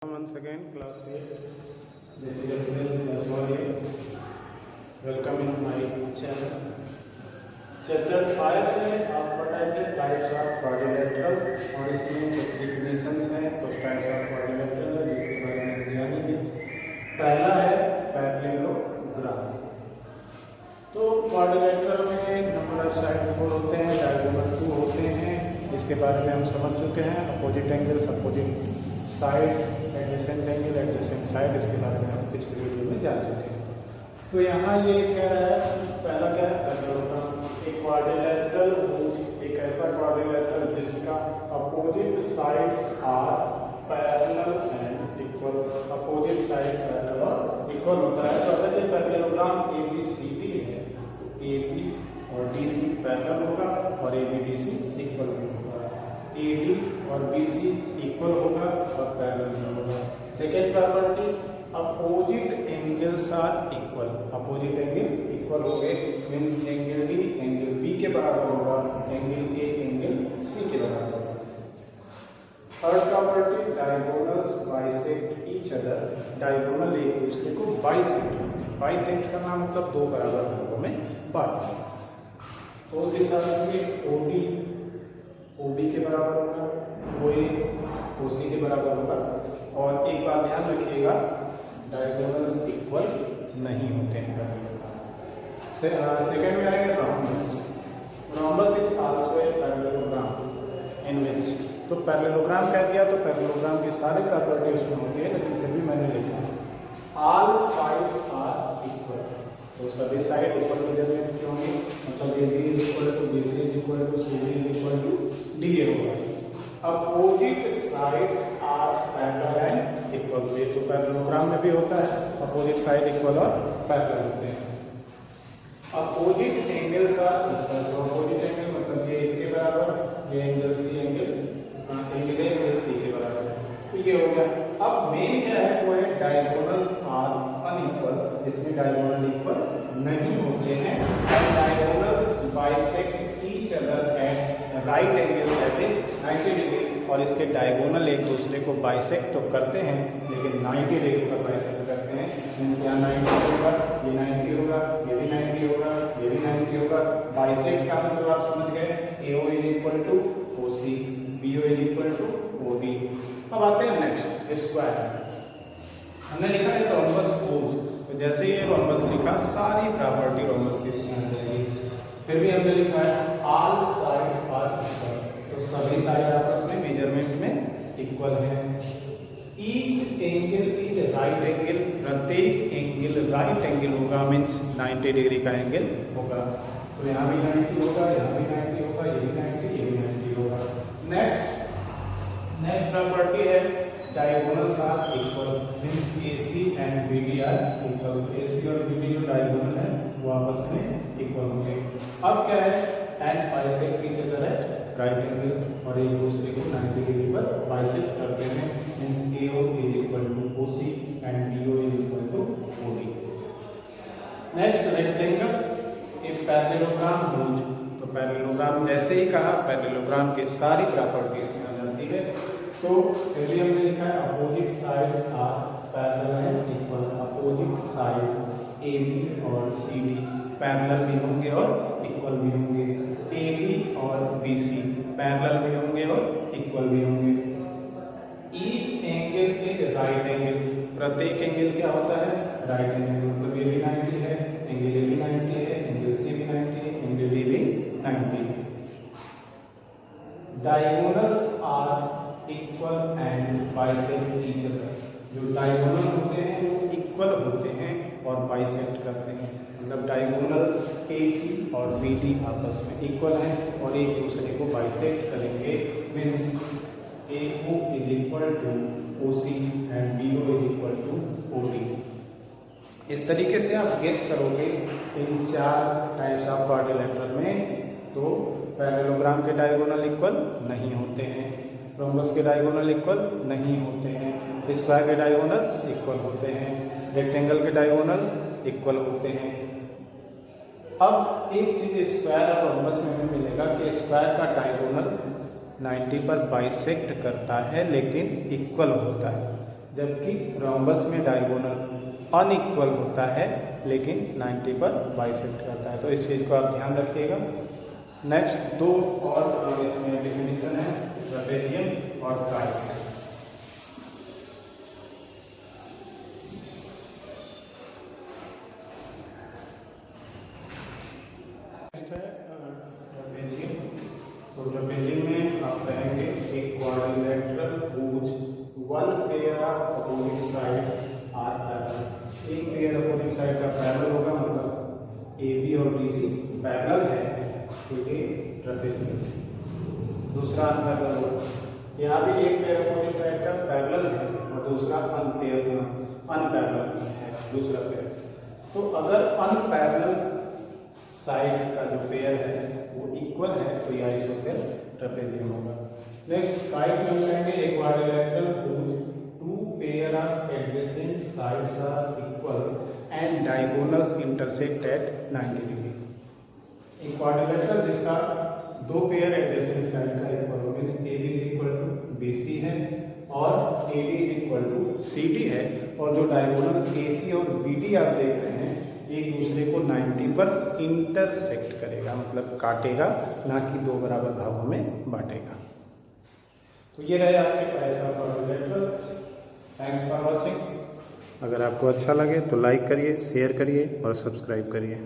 Once again, class 8. This is Agnes Naswani. Welcome in my channel. Chapter 5 में आप पढ़ाए थे टाइप्स ऑफ क्वाड्रिलेटरल और इसमें कुछ डिफिनेशंस हैं, कुछ टाइप्स ऑफ क्वाड्रिलेटरल है जिसके बारे में जानेंगे। पहला है पैरेललोग्राम। तो क्वाड्रिलेटरल में नंबर ऑफ साइड 4 होते हैं, डायगोनल 2 होते हैं, जिसके बारे में हम समझ चुके हैं। Opposite angles, opposite sides, adjacent angle, adjacent side, इसके बारे में हम पिछले वीडियो में जान चुके हैं। तो यहाँ ये कह रहा है, पहला क्या है पैरेललोग्राम। एक क्वाड्रिलेटरल एक ऐसा क्वाड्रिलेटरल जिसका opposite sides are parallel and equal, opposite side parallel और इक्वल होता है। तो अगर ये पैरेललोग्राम ABCD है, AB और DC पैरेलल होगा और ABDC इक्वल होगा, AD और BC इक्वल होगा और पैरेलल होगा। Second property, opposite angles are equal, opposite angle equal हो गए, means angle D angle B के बराबर होगा, एंगल A एंगल C के बराबर होगा। Third property, diagonals bisect each other, diagonal एक दूसरे को बाइसेक्ट करते हैं। बाइसेक्ट का नाम मतलब दो बराबर भागों में बांटना। तो उस हिसाब से OD OB के बराबर होगा, OA OC के बराबर होगा। और एक बात ध्यान रखिएगा, डायगोनल्स इक्वल नहीं होते हैं। सेकेंड में आएगा rhombus. Rhombus is also a parallelogram in which, तो पैरेललोग्राम कह दिया तो पैरेललोग्राम की सारी प्रॉपर्टी उसमें होती है, लेकिन फिर भी मैंने लिखा ऑल साइड्स आर इक्वल, तो सभी साइड इक्वल मेजरमेंट की होंगी, मतलब AB is equal to BC is equal to CD is equal to DA होगा। Opposite sides are parallel and equal, तो ये तो पैरेललोग्राम में भी होता है, अपोजिट साइड इक्वल और पैरेलल होते हैं। अपोजिट एंगल्स आर इक्वल, तो अपोजिट एंगल मतलब ये इसके बराबर, ये एंगल C एंगल C के बराबर है, तो ये हो गया। अब मेन क्या है, वो है डायगोनल्स आर अनइक्वल, इसमें डायगोनल इक्वल नहीं होते हैं। And diagonals bisect each other at right angle that is 90 degree, और इसके डायगोनल एक दूसरे को बाइसेक्ट तो करते हैं, लेकिन 90 डिग्री का बाइसेक्ट करते हैं। मीन्स यहाँ 90 होगा, ये 90 होगा, ये भी 90 होगा, ये भी 90 होगा। बाइसेक्ट का मतलब आप समझ गए, AO is equal to OC, BO is equal to OD। अब आते हैं नेक्स्ट, स्क्वायर। हमने लिखा है रोम्बस कोज, तो जैसे ही रोम्बस लिखा सारी प्रॉपर्टी रोम्बस की इसमें आ जाएगी। फिर भी हमने लिखा है ऑल साइड्स आर इक्वल, तो सभी साइड आपस में मेजरमेंट में इक्वल है। Each angle is right angle, प्रत्येक एंगल राइट एंगल होगा, मीन्स 90 डिग्री का एंगल होगा। तो यहाँ भी 90 होगा, यहाँ भी 90 होगा, ये भी 90, ये भी 90 होगा। नेक्स्ट प्रॉपर्टी है diagonals are equal, means AC and BD are equal, AC और BD जो डायगोनल है वो आपस में इक्वल होंगे। अब क्या है, and bisect each other at right angle, और एक दूसरे को 90 डिग्री पर बाइसेक्ट करते हैं, means AO is equal to OC and BO is equal to OD। Next rectangle, if parallelogram whose, तो पैरेललोग्राम जैसे ही कहा पैरेललोग्राम की सारी प्रॉपर्टी इसमें आ जाती है। तो पहले हमने लिखा है opposite sides are parallel and equal, opposite side AB और CD पैरेलल भी होंगे और इक्वल भी होंगे, AB और BC पैरेलल भी होंगे और इक्वल भी होंगे। Each angle is right angle, प्रत्येक एंगल क्या होता है, राइट एंगल, मतलब ये भी 90 है, एंगल A भी 90 है, एंगल C भी 90 है, एंगल D भी 90 है। Diagonals are equal and bisect each other, जो डायगोनल होते हैं वो इक्वल होते हैं और बाइसेक्ट करते हैं, मतलब डायगोनल AC और BD आपस में इक्वल हैं और एक दूसरे को बाइसेक्ट करेंगे, means AO is equal to OC and BO is equal to OD। इस तरीके से आप गेस करोगे इन चार टाइप्स ऑफ क्वाड्रिलेटरल में, तो पैरेललोग्राम के डायगोनल इक्वल नहीं होते हैं, रोम्बस के डायगोनल इक्वल नहीं होते हैं, स्क्वायर के डायगोनल इक्वल होते हैं, रेक्टेंगल के डायगोनल इक्वल होते हैं। अब एक चीज स्क्वायर और रोम्बस में हमें मिलेगा कि स्क्वायर का डायगोनल 90 पर बाइसेक्ट करता है लेकिन इक्वल होता है, जबकि रोम्बस में डायगोनल अनइक्वल होता है लेकिन 90 पर बाइसेक्ट करता है। तो इस चीज़ को आप ध्यान रखिएगा। नेक्स्ट दो और इसमें डिफिनीशन है, ट्रेपेजियम और काइट। तो ट्रेपेजियम में आप कहेंगे एक quadrilateral whose one pair of opposite sides are parallel. एक पेयर अपोजिट साइड का पैरेलल होगा, मतलब ए बी और बी सी पैरेलल है, तो ये ट्रेपेजियम। दूसरा अनपैरेलल होगा, यहाँ भी एक पेयर अपोजिट साइड का पैरेलल है और दूसरा अनपैरेलल है दूसरा पेयर। तो अगर अनपैरेलल साइड का जो पेयर है वो इक्वल है तो ये आइसोसेल ट्रेपेजियम होगा। नेक्स्ट काइट में कहेंगे एक quadrilateral whose two pair of adjacent sides are equal and diagonals intersect at 90 degree. एक क्वाड्रिलेटरल जिसका दो पेयर एडजेसेंट साइड का इक्वल हो, means A B equal to B C है और A D equal to C D है, और जो डायगोनल ए सी और बी डी आप देख रहे हैं एक दूसरे को 90 पर इंटरसेक्ट करेगा, मतलब काटेगा, ना कि दो बराबर भागों में बांटेगा। तो ये रहे आपके types of quadrilateral. Thanks for watching. अगर आपको अच्छा लगे तो लाइक करिए, शेयर करिए और सब्सक्राइब करिए।